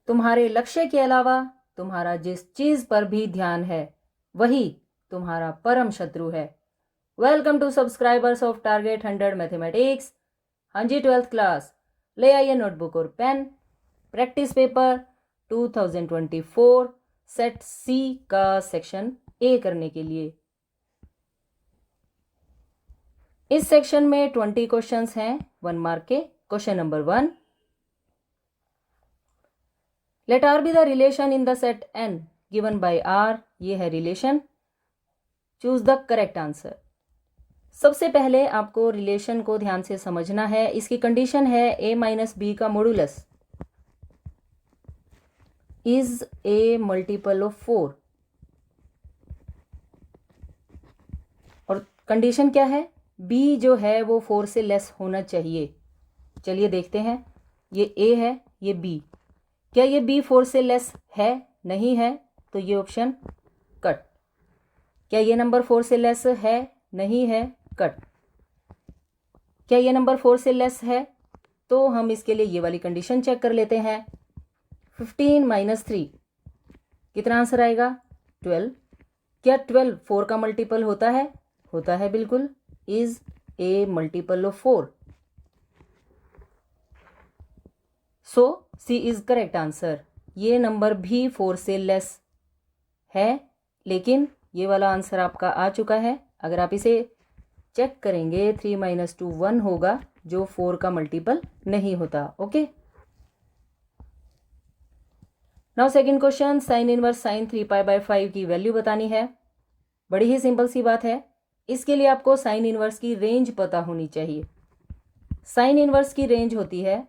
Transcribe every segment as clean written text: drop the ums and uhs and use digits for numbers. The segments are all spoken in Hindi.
तुम्हारे लक्ष्य के अलावा तुम्हारा जिस चीज पर भी ध्यान है वही तुम्हारा परम शत्रु है। Welcome to subscribers of target 100 mathematics. हाँ जी, 12th क्लास, ले आइए नोटबुक और pen. Practice paper 2024 set C का सेक्शन ए करने के लिए। इस सेक्शन में 20 क्वेश्चंस हैं 1 मार्क के। Question number 1, let R be the relation in the set N given by R. ये है relation. Choose the correct answer. सबसे पहले आपको रिलेशन को ध्यान से समझना है। इसकी कंडीशन है a माइनस बी का modulus is a multiple of 4। और कंडीशन क्या है? b जो है वो 4 से लेस होना चाहिए। चलिए देखते हैं। ये a है, ये b। क्या ये b 4 से लेस है? नहीं है, तो ये ऑप्शन कट। क्या ये नंबर 4 से लेस है? नहीं है, कट। क्या ये नंबर 4 से लेस है? तो हम इसके लिए ये वाली कंडीशन चेक कर लेते हैं। 15 माइनस 3 कितना आंसर आएगा? 12। क्या 12 4 का मल्टीपल होता है? होता है, बिल्कुल। Is a multiple of 4। So C is correct answer. ये नंबर भी 4 से लेस है, लेकिन ये वाला आंसर आपका आ चुका है। अगर आप इसे चेक करेंगे 3 माइनस 2 1 होगा, जो 4 का मल्टीपल नहीं होता। Okay, now second question, sine inverse sine 3 pi by 5 की वैल्यू बतानी है। बड़ी ही सिंपल सी बात है। इसके लिए आपको साइन इनवर्स की रेंज पता होनी चाहिए। साइन इनवर्स की रेंज होती है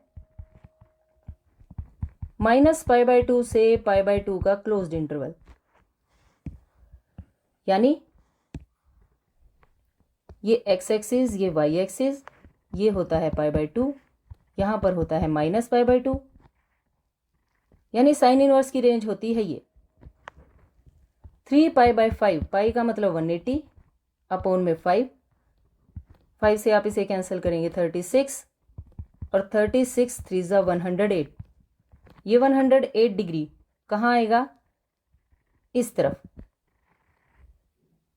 माइनस पाई बाय 2 से पाई बाय 2 का क्लोज्ड इंटरवल, यानी ये एक्स एक्सिस, ये वाई एक्सिस, ये होता है पाई बाय 2, यहां पर होता है माइनस पाई बाय 2, यानी साइन इनवर्स की रेंज होती है ये 3 पाई बाय 5। पाई का मतलब 180 अपॉन में 5 से आप इसे कैंसिल करेंगे 36, और 36 3 जा 108। ये 108 डिग्री कहाँ आएगा? इस तरफ।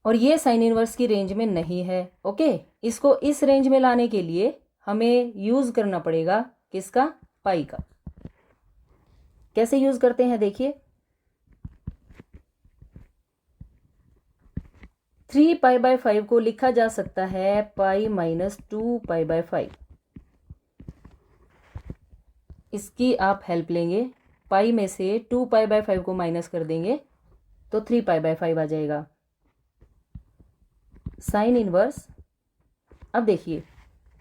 और ये साइन इनवर्स की रेंज में नहीं है। ओके, इसको इस रेंज में लाने के लिए हमें यूज करना पड़ेगा किसका? पाई का। कैसे यूज करते हैं देखिए। 3 पाई बाय 5 को लिखा जा सकता है पाई माइनस 2 पाई बाय 5। इसकी आप हेल्प लेंगे। पाई में से 2 पाई बाय 5 को माइनस कर देंगे तो 3 पाई बाय 5 आ जाएगा। साइन इनवर्स, अब देखिए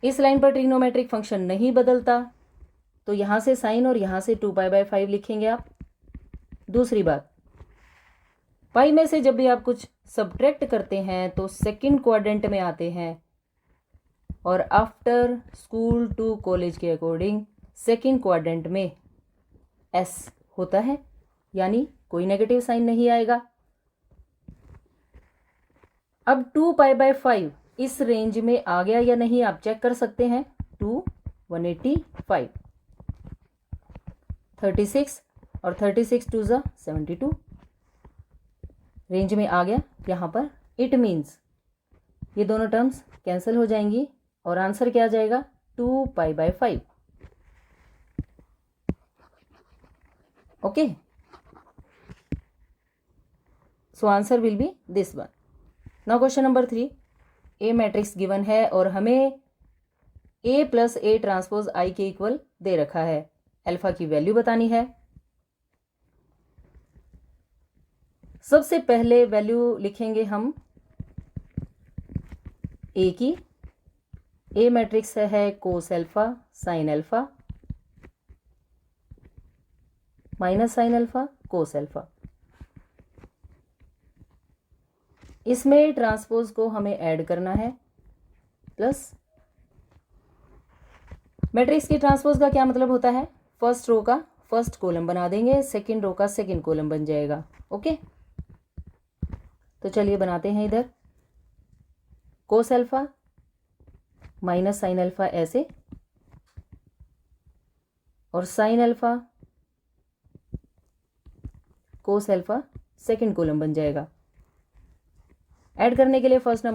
इस लाइन पर ट्रिग्नोमेट्रिक फंक्शन नहीं बदलता, तो यहां से साइन और यहां से 2 पाई बाय 5 लिखेंगे आप। दूसरी बात, पाई में से जब भी आप कुछ सब्ट्रैक्ट करते हैं तो सेकंड क्वाड्रेंट में आते हैं, और आफ्टर स्कूल टू कॉलेज के अकॉर्डिंग सेकंड क्वाड्रेंट में एस होता है, यानी कोई नेगेटिव साइन नहीं आएगा। अब 2 पाई बाय 5 इस रेंज में आ गया या नहीं आप चेक कर सकते हैं। 2 185, 36 और 36 2 जा 72 रेंज में आ गया यहाँ पर। इट मीन्स ये दोनों टर्म्स कैंसिल हो जाएंगी और आंसर क्या आ जाएगा? 2 pi by 5। Okay, so answer will B this one. Now question number 3, A matrix given है और हमें ए प्लस ए ट्रांसपोज आई के इक्वल दे रखा है। अल्फा की वैल्यू बतानी है। सबसे पहले वैल्यू लिखेंगे हम ए की। ए मैट्रिक्स है cos alpha sine alpha minus sine alpha cos alpha. इसमें ट्रांसपोज को हमें ऐड करना है प्लस। मैट्रिक्स की ट्रांसपोज का क्या मतलब होता है? फर्स्ट रो का फर्स्ट कॉलम बना देंगे, सेकंड रो का सेकंड कॉलम बन जाएगा। ओके, तो चलिए बनाते हैं। इधर cos alpha minus sine alpha ऐसे, और sine alpha cos alpha second column बन जाएगा। ऐड करने के लिए फर्स्ट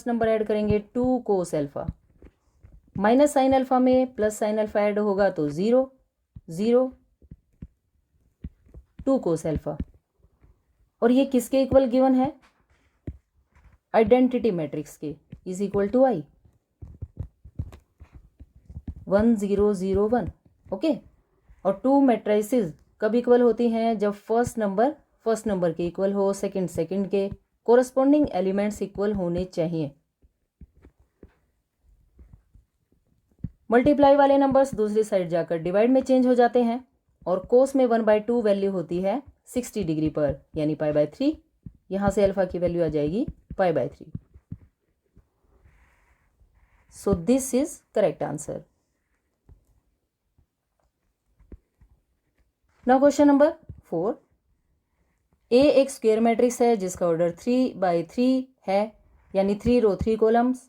नंबर ऐड करेंगे 2 cos alpha, minus sine alpha में प्लस साइन अल्फा ऐड होगा तो 0 0 2 कोस अल्फा। और ये किसके इक्वल गिवन है? आइडेंटिटी मैट्रिक्स के, is equal to I 1 0 0 1। Okay. और 2 मैट्रिसेस कब इक्वल होती हैं? जब फर्स्ट नंबर के इक्वल हो, सेकंड के, कोरस्पॉन्डिंग एलिमेंट्स इक्वल होने चाहिए। मल्टीप्लाई वाले नंबर्स दूसरी साइड जाकर डिवाइड में चेंज हो जाते हैं और कोस में 1/2 वैल्यू होती है 60 डिग्री पर, यानी π/3। यहां से अल्फा की वैल्यू आ जाएगी π/3। So this is correct answer. Now question number 4। A एक स्क्वायर मैट्रिक्स है जिसका ऑर्डर 3/3 है, यानी 3 रो 3 कॉलम्स।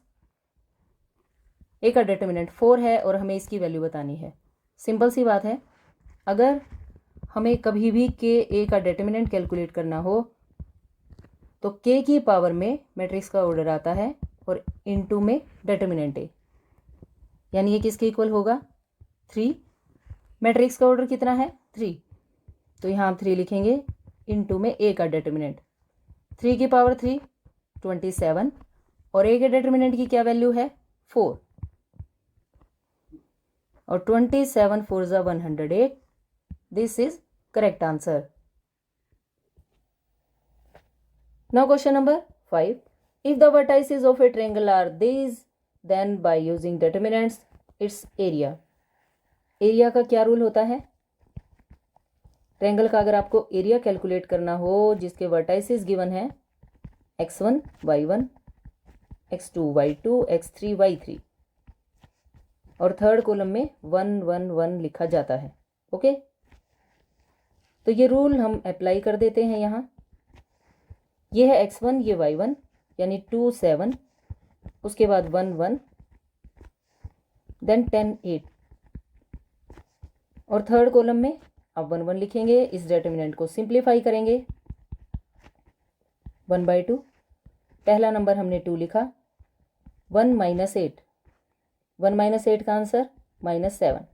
ए का डिटर्मिनेंट 4 है और हमें इसकी वैल्यू बतानी है। सिंपल सी बात है, अगर हमें कभी भी के ए का डिटर्मिनेंट कैलकुलेट करना हो तो के की पावर में मैट्रिक्स का ऑर्डर आता है और इनटू में डिटर्मिनेंट ए, यानी ये किसके इक्वल होगा? 3। मैट्रिक्स का ऑर्डर कितना है? 3, तो यहाँ हम 3 लिखेंगे इनटू में ए का डिटर्मिनेंट। 3 की पावर 3 27 और ए के डिटर्मिनेंट की क्या वैल्यू है? 4। और 27 4 ज़ा 108। This is correct answer. Now question number 5। If the vertices of a triangle are these, then by using determinants its area। Area का क्या रूल होता है? ट्रायंगल का अगर आपको एरिया कैलकुलेट करना हो जिसके वर्टाइसेस गिवन है x1 y1 x2 y2 x3 y3 और थर्ड कॉलम में 1 1 1 लिखा जाता है। ओके, तो ये रूल हम अप्लाई कर देते हैं यहाँ। ये है x1, ये y1, यानी 2 7, उसके बाद 1 1, देन 10 8 और थर्ड कॉलम में अब 1 1 लिखेंगे। इस डिटर्मिनेंट को सिंप्लीफाई करेंगे 1/2। पहला नंबर हमने 2 लिखा। 1 - 8, 1 - 8 का आंसर -7।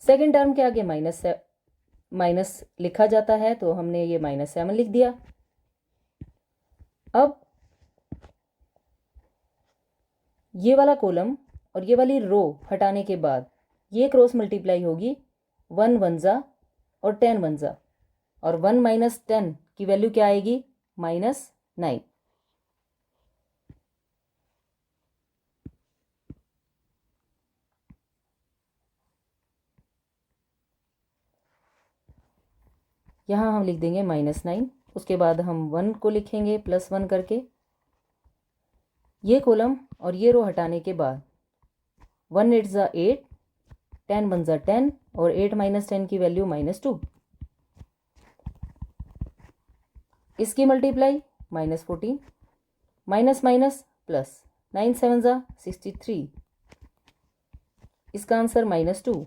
सेकेंड टर्म के आगे माइनस लिखा जाता है तो हमने ये -7 लिख दिया। अब ये वाला कॉलम और ये वाली रो हटाने के बाद ये क्रॉस मल्टीप्लाई होगी 1 1 ज़ा और 10 1 ज़ा, और 1 - 10 की वैल्यू क्या आएगी? -9। यहाँ हम लिख देंगे -9। उसके बाद हम 1 को लिखेंगे +1 करके। ये कॉलम और ये रो हटाने के बाद 1 8 ज़ा 8, 10 1 ज़ा 10 और 8 - 10 की वैल्यू -2। इसकी मल्टीप्लाई -14, माइनस माइनस प्लस, 9 7 ज़ा 63। इसका आंसर -2।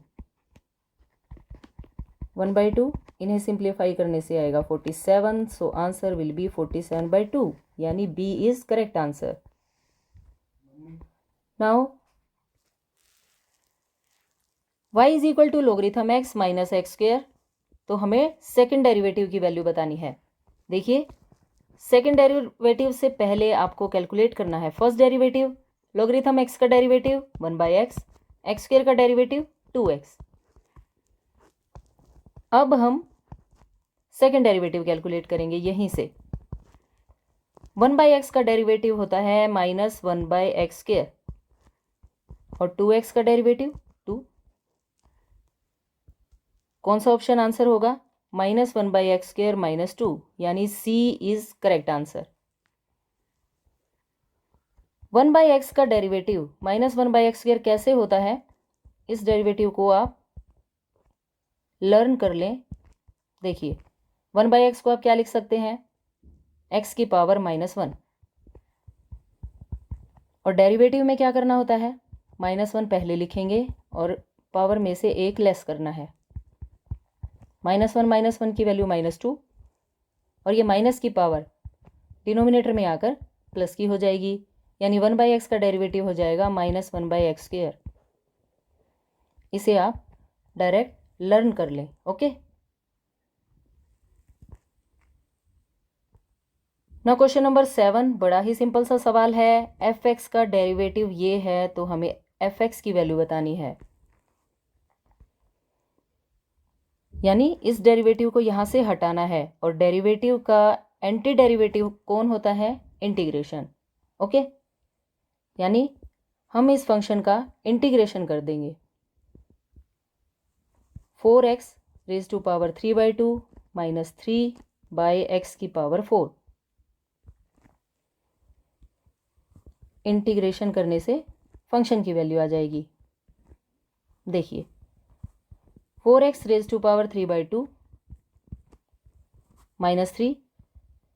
1/2 इन्हें सिंप्लीफाई करने से आएगा 47। सो आंसर विल बी 47/2, यानी b is correct answer. Now y is equal to logarithm x minus x square, तो हमें सेकंड डेरिवेटिव की वैल्यू बतानी है। देखिए, सेकंड डेरिवेटिव से पहले आपको कैलकुलेट करना है फर्स्ट डेरिवेटिव। लोगरिथम x का डेरिवेटिव 1/x, एक्स स्क्वेयर का डेरिवेटिव 2x। अब हम सेकंड डेरिवेटिव कैलकुलेट करेंगे यहीं से। 1/x का डेरिवेटिव होता है -1/x² और 2x का डेरिवेटिव 2। कौन सा ऑप्शन आंसर होगा? -1/x² -2, यानी C is correct answer. 1/x का डेरिवेटिव -1/x² कैसे होता है, इस डेरिवेटिव को आप लर्न कर लें। देखिए, 1/x को आप क्या लिख सकते हैं? x की पावर -1, और डेरिवेटिव में क्या करना होता है? -1 पहले लिखेंगे और पावर में से 1 लेस करना है। -1 की वैल्यू -2, और ये माइनस की पावर डिनोमिनेटर में आकर प्लस की हो जाएगी, यानी 1/x का डेरिवेटिव हो जाएगा -1/x²। इसे आप डायरेक्ट लर्न कर लें। ओके, नाउ क्वेश्चन नंबर 7, बड़ा ही सिंपल सा सवाल है। f(x) का डेरिवेटिव ये है, तो हमें f(x) की वैल्यू बतानी है, यानी इस डेरिवेटिव को यहाँ से हटाना है, और डेरिवेटिव का एंटी डेरिवेटिव कौन होता है? इंटीग्रेशन। ओके, यानी हम इस फंक्शन का इंटीग्रेशन कर देंगे। 4x raise to power 3/2 minus 3/x⁴ integration करने से फंक्शन की वैल्यू आ जाएगी। देखिए, 4x raise to power 3/2 minus 3,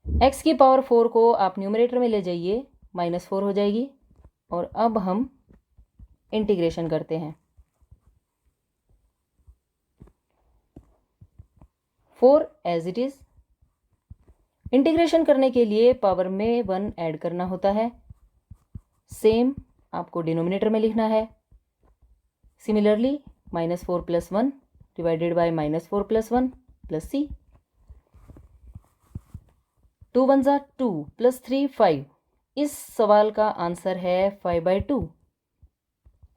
x⁴ को आप न्यूमरेटर में ले जाइए, -4 हो जाएगी। और अब हम इंटीग्रेशन करते हैं। 4 एज इट इज। इंटीग्रेशन करने के लिए पावर में 1 ऐड करना होता है, सेम आपको डिनोमिनेटर में लिखना है। Similarly -4 + 1 divided by -4 + 1 plus c। 2 × 1 = 2 + 3 5। इस सवाल का आंसर है 5/2।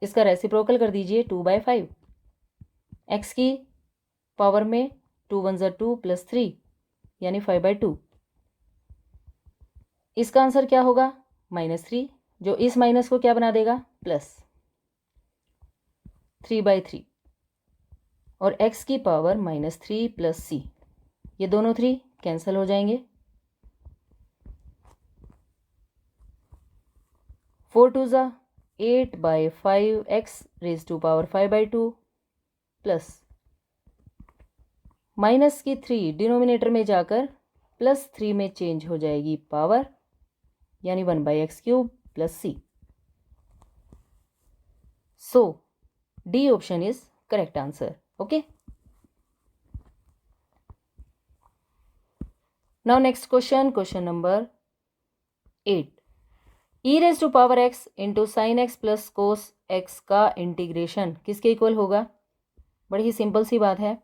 इसका रेसिप्रोकल कर दीजिए 2/5। x की पावर में 2 × 1 = 2 + 3 यानी 5/2। इसका आंसर क्या होगा? -3, जो इस माइनस को क्या बना देगा? प्लस 3/3। और x की पावर -3 + c, ये दोनों 3 कैंसिल हो जाएंगे। 4 × 2 = 8/5x raise to power 5/2 plus minus की 3 डिनोमिनेटर में जाकर +3 में चेंज हो जाएगी पावर, यानी 1/x³ + c। So D option is correct answer. Okay, now next question number 8। e⁻x × sin x + cos x का इंटीग्रेशन किसके इक्वल होगा? बड़ी ही सिंपल सी बात है।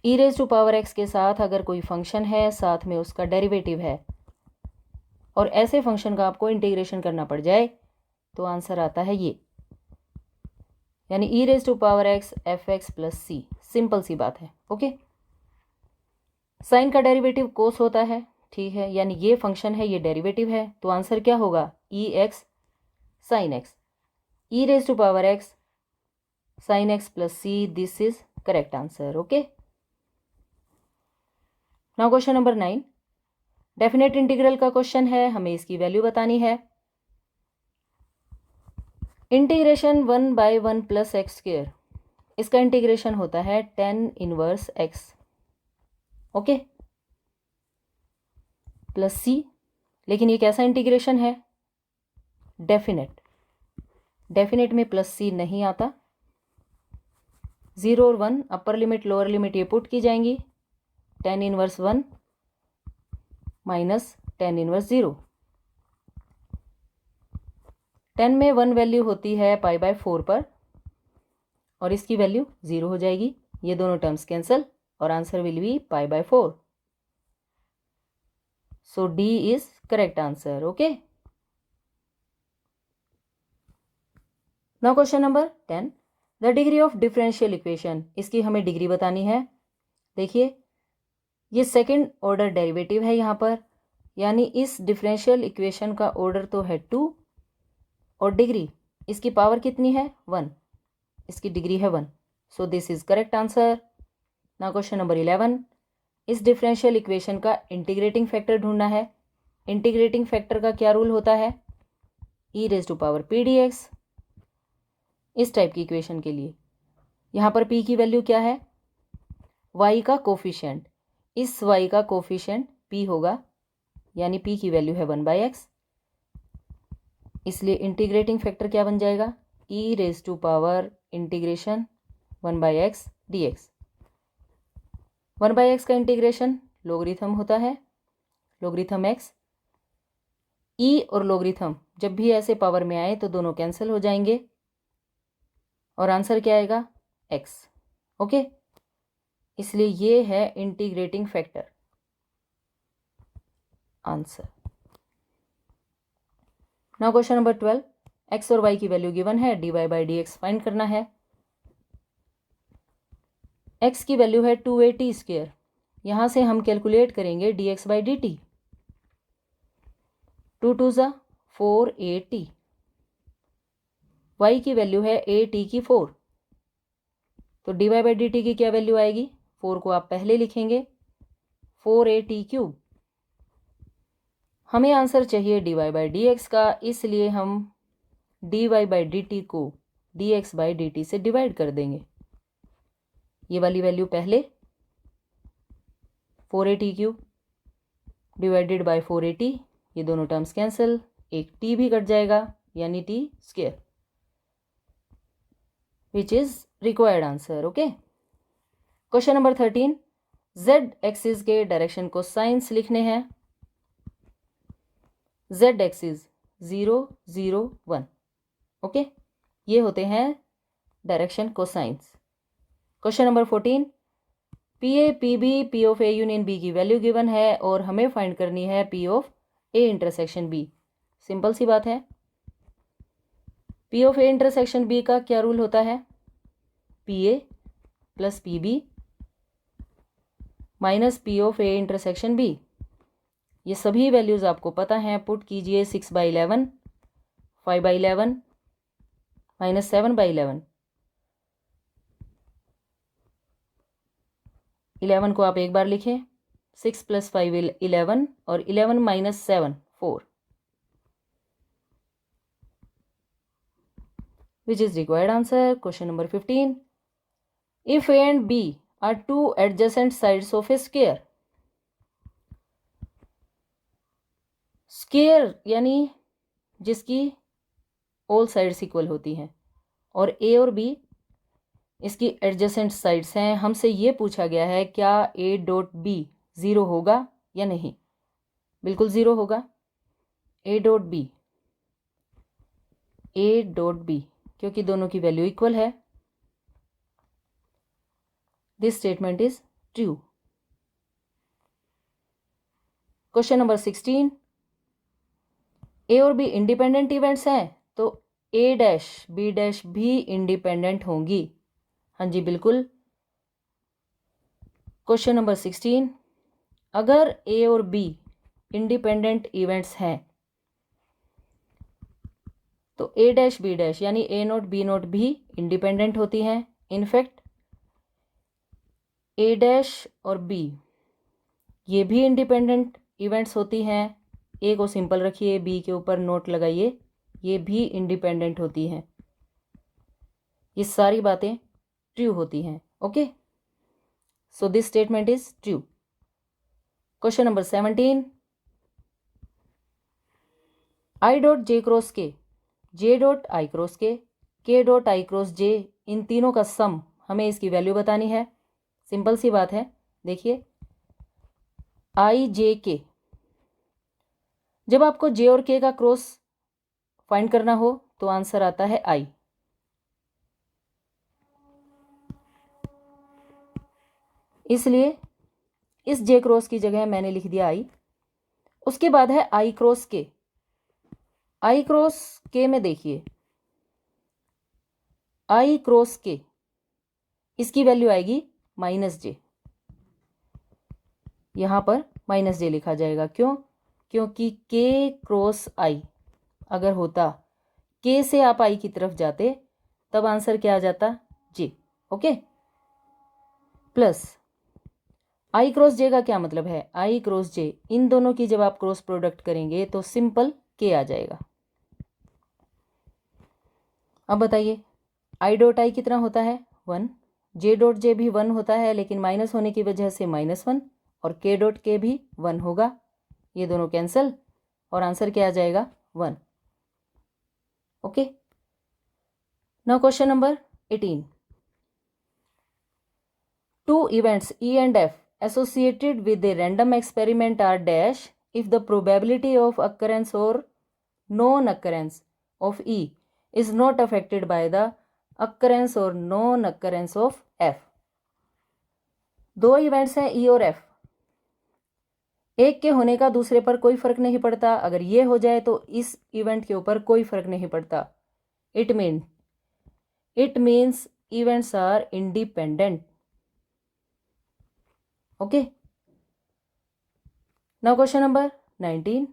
e⁻x के साथ अगर कोई फंक्शन है, साथ में उसका डेरिवेटिव है, और ऐसे फंक्शन का आपको इंटीग्रेशन करना पड़ जाए, तो आंसर आता है ये, यानी e⁻x fx + c। सिंपल सी बात है। ओके, साइन का डेरिवेटिव कोस होता है, ठीक है, यानी ये फंक्शन है, ये डेरिवेटिव है, तो आंसर क्या होगा? ex sin x। e⁻x sin x + c, this is correct answer. Okay, now question number 9। Definite integral का क्वेश्चन है, हमें इसकी वैल्यू बतानी है। इंटीग्रेशन 1/1 + x², इसका इंटीग्रेशन होता है tan 1x। Okay, plus c। लेकिन ये कैसा इंटीग्रेशन है? डेफिनेट में प्लस c नहीं आता। 0 और 1 अपर लिमिट लोअर लिमिट ये पुट की जाएंगी। tan 1 minus tan 0। 10 में 1 वैल्यू होती है π/4 पर, और इसकी वैल्यू 0 हो जाएगी। ये दोनों टर्म्स कैंसिल, और answer will be π/4। So D is correct answer. Okay, now question number 10। The degree of differential equation, इसकी हमें डिग्री बतानी है। देखिए, ये सेकंड ऑर्डर डेरिवेटिव है यहाँ पर, यानी इस डिफरेंशियल इक्वेशन का ऑर्डर तो है 2, और डिग्री इसकी पावर कितनी है? 1। इसकी डिग्री है 1। सो this is correct answer. Now question number 11। इस डिफरेंशियल इक्वेशन का इंटीग्रेटिंग फैक्टर ढूंढना है। इंटीग्रेटिंग फैक्टर का क्या रूल होता है? e⁻p/dx। इस टाइप की इक्वेशन के लिए यहाँ पर p की वैल्यू क्या है? y का कोफिशिएंट। इस y का कोफिशिएंट p होगा, यानी p की वैल्यू है 1/x। इसलिए इंटीग्रेटिंग फैक्टर क्या बन जाएगा? e⁻∫ 1/x dx। 1/x का इंटीग्रेशन लोगरिथम होता है, लोगरिथम x। ई और लोगरिथम जब भी ऐसे पावर में आए तो दोनों कैंसिल हो जाएंगे और आंसर क्या आएगा, x। ओके, इसलिए ये है integrating factor answer. Now question number 12, x और y की वैल्यू गिवन है, dy/dx फाइंड करना है। x की वैल्यू है 2a² यहाँ से हम कैलकुलेट करेंगे dx/dt। 2 2 ज़ा 4at, y की वैल्यू है at⁴, तो dy/dt की क्या वैल्यू आएगी, 4 को आप पहले लिखेंगे 4at³। हमें आंसर चाहिए dy/dx का, इसलिए हम dy/dt को dx/dt से डिवाइड कर देंगे। ये वाली वैल्यू पहले 4at³ डिवाइडेड बाय 4at, ये दोनों टर्म्स कैंसिल, एक t भी कट जाएगा यानी t², which is required answer. Okay, question number 13, z axis के डायरेक्शन को साइंस लिखने हैं। z एक्सिस 0 0 1, ओके, ये होते हैं direction cosines. Question number 14, PA PB P of A union B की वैल्यू गिवन है और हमें फाइंड करनी है P of A intersection B। Simple सी बात है, P of A intersection B का क्या रूल होता है, PA plus PB minus P of A intersection B। ये सभी वैल्यूज़ आपको पता हैं, पुट कीजिए 6/11, 5/11 माइनस 7/11। 11 को आप एक बार लिखें, 6 + 5 11 और 11 - 7 4, which is required answer. Question number 15, if A and B are two adjacent sides of a square, square यानी जिसकी ऑल साइड्स इक्वल होती हैं, और A और B इसकी एडजेसेंट साइड्स हैं। हमसे ये पूछा गया है क्या A.B 0 होगा या नहीं, बिल्कुल 0 होगा। A.B क्योंकि दोनों की वैल्यू इक्वल है। This statement is true. Question number 16, A और B इंडिपेंडेंट इवेंट्स हैं तो A', B' भी इंडिपेंडेंट होंगी। हाँ जी बिल्कुल। क्वेश्चन नंबर 16, अगर A और B इंडिपेंडेंट इवेंट्स हैं तो A' B' यानी A0 B0 भी इंडिपेंडेंट होती हैं। इनफैक्ट A' और B ये भी इंडिपेंडेंट इवेंट्स होती हैं। A को सिंपल रखिए, B के ऊपर नोट लगाइए, ये भी इंडिपेंडेंट होती हैं। ये सारी बातें ट्रू होती हैं। Okay, so this statement is true. Question number 17, I.J × K, J.I × K, K.I × J, इन तीनों का सम हमें इसकी वैल्यू बतानी है। सिंपल सी बात है, देखिए I.J.K, जब आपको J और K का क्रॉस फाइंड करना हो तो आंसर आता है I। इसलिए इस J क्रॉस की जगह मैंने लिख दिया I। उसके बाद है I × K। I × K में देखिए I × K, इसकी वैल्यू आएगी -J। यहाँ पर -J लिखा जाएगा, क्यों? क्योंकि K × I अगर होता, K से आप I की तरफ जाते तब आंसर क्या आ जाता, J। Okay, plus I × J का क्या मतलब है, I × J, इन दोनों की जब आप क्रॉस प्रोडक्ट करेंगे तो सिंपल K आ जाएगा। अब बताइए I.I कितना होता है, 1, J.J भी 1 होता है, लेकिन माइनस होने की वजह से -1, और K.K भी 1 होगा। ये दोनों कैंसिल और आंसर क्या आ जाएगा, 1। Okay, now question number 18, two events E and F associated with a random experiment are dash if the probability of occurrence or non-occurrence of E is not affected by the occurrence or non-occurrence of F. दो इवेंट्स हैं E और F, एक के होने का दूसरे पर कोई फर्क नहीं पड़ता, अगर ये हो जाए तो इस इवेंट के ऊपर कोई फर्क नहीं पड़ता. It means events are independent. Okay, now question number 19,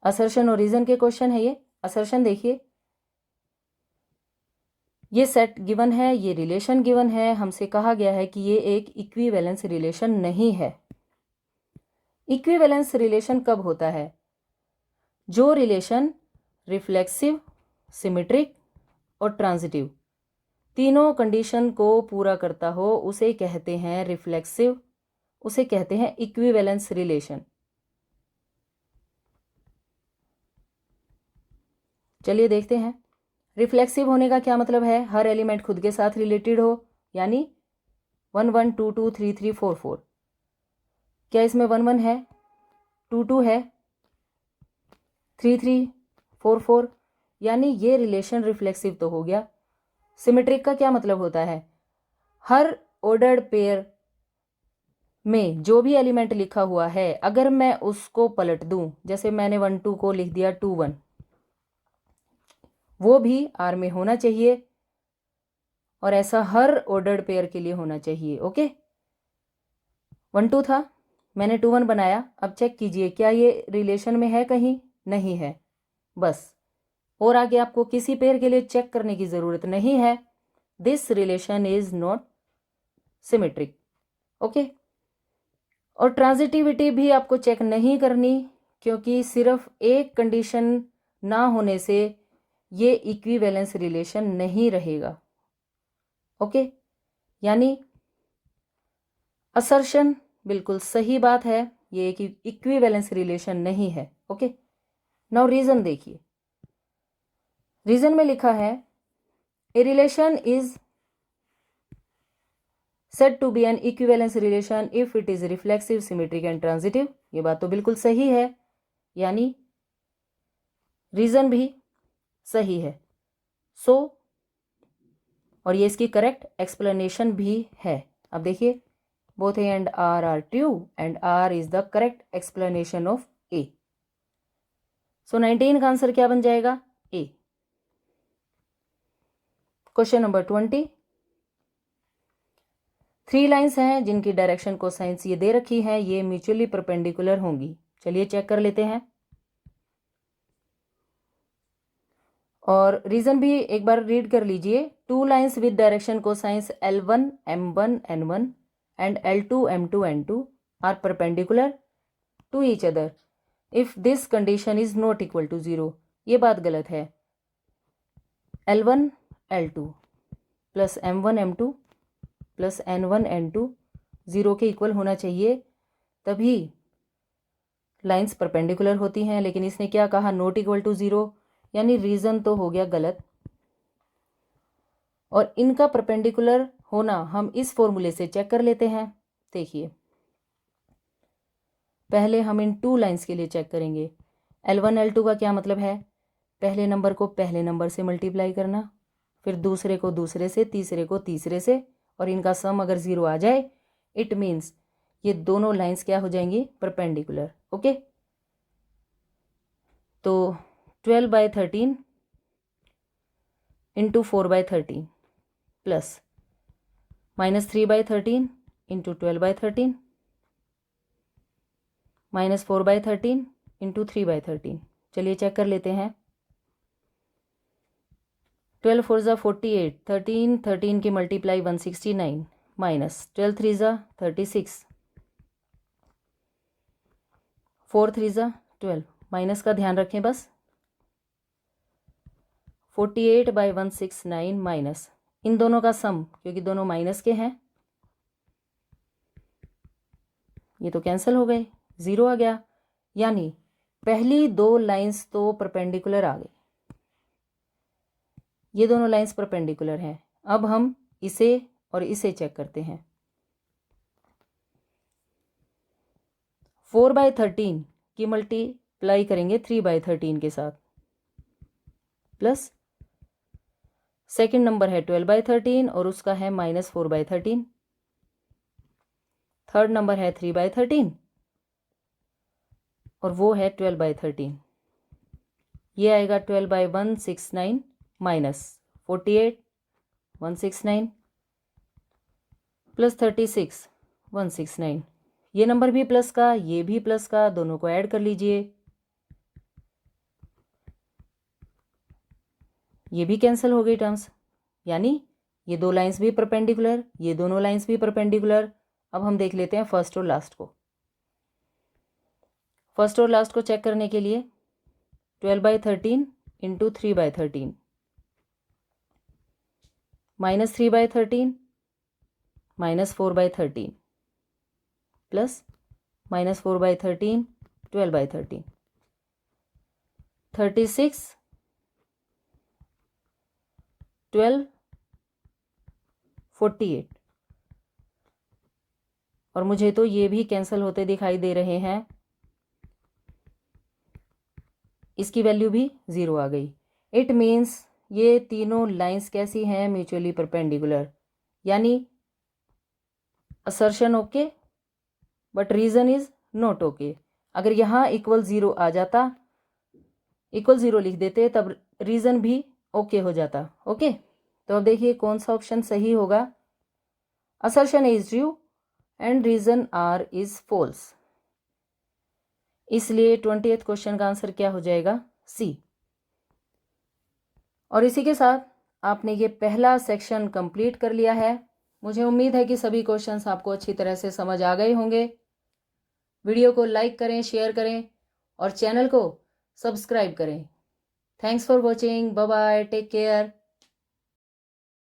assertion और रीजन के क्वेश्चन है. ये असर्शन देखिए, ये सेट गिवन है, ये रिलेशन गिवन है, हमसे कहा गया है कि ये एक इक्विवेलेंस रिलेशन नहीं है. इक्विवेलेंस रिलेशन कब होता है? जो रिलेशन रिफ्लेक्सिव, सिमेट्रिक और ट्रांजिटिव तीनों कंडीशन को पूरा करता हो उसे कहते हैं रिफ्लेक्सिव, उसे कहते हैं इक्विवेलेंस रिलेशन. चलिए देखते हैं. रिफ्लेक्सिव होने का क्या मतलब है? हर एलिमेंट खुद के साथ रिलेटेड हो, यानी 1 1 2 2 3 3 4 4. क्या इसमें 1 1 है, 2 2 है, 3 3 4 4, यानी ये रिलेशन रिफ्लेक्सिव तो हो गया. सिमेट्रिक का क्या मतलब होता है? हर ऑर्डर्ड पेयर में जो भी एलिमेंट लिखा हुआ है अगर मैं उसको पलट दूं, जैसे मैंने 1 2 को लिख दिया 2 1, वो भी आर में होना चाहिए और ऐसा हर ऑर्डर्ड पेयर के लिए होना चाहिए. ओके, 1 2 था, मैंने 2 1 बनाया. अब चेक कीजिए क्या ये रिलेशन में है? कहीं नहीं है. बस, और आगे आपको किसी पेयर के लिए चेक करने की जरूरत नहीं है. This relation is not symmetric. Okay, और ट्रांजिटिविटी भी आपको चेक नहीं करनी, क्योंकि सिर्फ एक कंडीशन ना होने से ये इक्विवेलेंस रिलेशन नहीं रहेगा. ओके, यानी असर्शन बिल्कुल सही बात है, ये एक इक्विवेलेंस रिलेशन नहीं है. ओके, नाउ रीजन देखिए. रीजन में लिखा है a relation is said to be an equivalence relation if it is reflexive, symmetric and transitive. ये बात तो बिल्कुल सही है, यानी रीजन भी सही है. सो और ये इसकी करेक्ट एक्सप्लेनेशन भी है. अब देखिए, both A and R are true and R is the correct explanation of A. So 19 का आंसर क्या बन जाएगा? ए. क्वेश्चन नंबर 20, 3 लाइंस हैं जिनकी डायरेक्शन कोसाइंस ये दे रखी है, ये म्यूचुअली परपेंडिकुलर होंगी. चलिए चेक कर लेते हैं. और रीजन भी एक बार रीड कर लीजिए. 2 lines with direction cosines L1 M1 N1 and L2 M2 N2 are perpendicular to each other if this condition is not equal to 0. ये बात गलत है. L1 L2 plus M1 M2 plus N1 N2 0 के इक्वल होना चाहिए, तभी लाइंस परपेंडिकुलर होती हैं. लेकिन इसने क्या कहा? नॉट इक्वल टू 0, यानी रीजन तो हो गया गलत. और इनका परपेंडिकुलर होना हम इस फॉर्मूले से चेक कर लेते हैं. देखिए, पहले हम इन 2 लाइंस के लिए चेक करेंगे. L1 L2 का क्या मतलब है? पहले नंबर को पहले नंबर से मल्टीप्लाई करना, फिर दूसरे को दूसरे से, तीसरे को तीसरे से, और इनका सम अगर 0 आ जाए इट मीन्स ये दोनों लाइंस क्या हो जाएंगी? परपेंडिकुलर. ओके, तो 12/13 into 4/13 plus -3/13 into 12/13 minus 4/13 into 3/13. चलिए चेक कर लेते हैं. 12 4 ज़ा 48, 13 13 की मल्टीप्लाई 169 माइनस 12 3 ज़ा 36, 4 3 ज़ा 12. माइनस का ध्यान रखें बस. 48/169 माइनस इन दोनों का सम, क्योंकि दोनों माइनस के हैं, ये तो कैंसिल हो गए, 0 आ गया. यानी पहली 2 लाइंस तो परपेंडिकुलर आ गई. ये दोनों लाइंस परपेंडिकुलर हैं. अब हम इसे और इसे चेक करते हैं. 4/13 की मल्टीप्लाई करेंगे 3/13 के साथ, प्लस सेकंड नंबर है 12/13 और उसका है -4/13। थर्ड नंबर है 3/13 और वो है 12/13। ये आएगा 12/169 माइनस 48 169 प्लस 36 169। ये नंबर भी प्लस का, ये भी प्लस का, दोनों को ऐड कर लीजिए। ये भी कैंसिल हो गई टर्म्स, यानी ये दो लाइंस भी परपेंडिकुलर, ये दोनों लाइंस भी परपेंडिकुलर। अब हम देख लेते हैं फर्स्ट और लास्ट को। फर्स्ट और लास्ट को चेक करने के लिए 12/13 इंटू 3/13 -3/13 -4/13 प्लस -4/13 12/13 36 12 48 और मुझे तो ये भी कैंसिल होते दिखाई दे रहे हैं, इसकी वैल्यू भी 0 आ गई। इट मीन्स ये तीनों लाइंस कैसी हैं, म्यूचुअली परपेंडिकुलर, यानी assertion okay but reason is not okay. अगर यहाँ =0 आ जाता, =0 लिख देते, तब रीजन भी ओके हो जाता। ओके, तो अब देखिए कौन सा ऑप्शन सही होगा। Assertion is true and reason R is false, इसलिए 20th क्वेश्चन का आंसर क्या हो जाएगा, सी। और इसी के साथ आपने ये पहला सेक्शन कंप्लीट कर लिया है। मुझे उम्मीद है कि सभी क्वेश्चंस आपको अच्छी तरह से समझ आ गए होंगे। वीडियो को लाइक करें, शेयर करें और चैनल को सब्सक्राइब करें। Thanks for watching, bye bye, take care.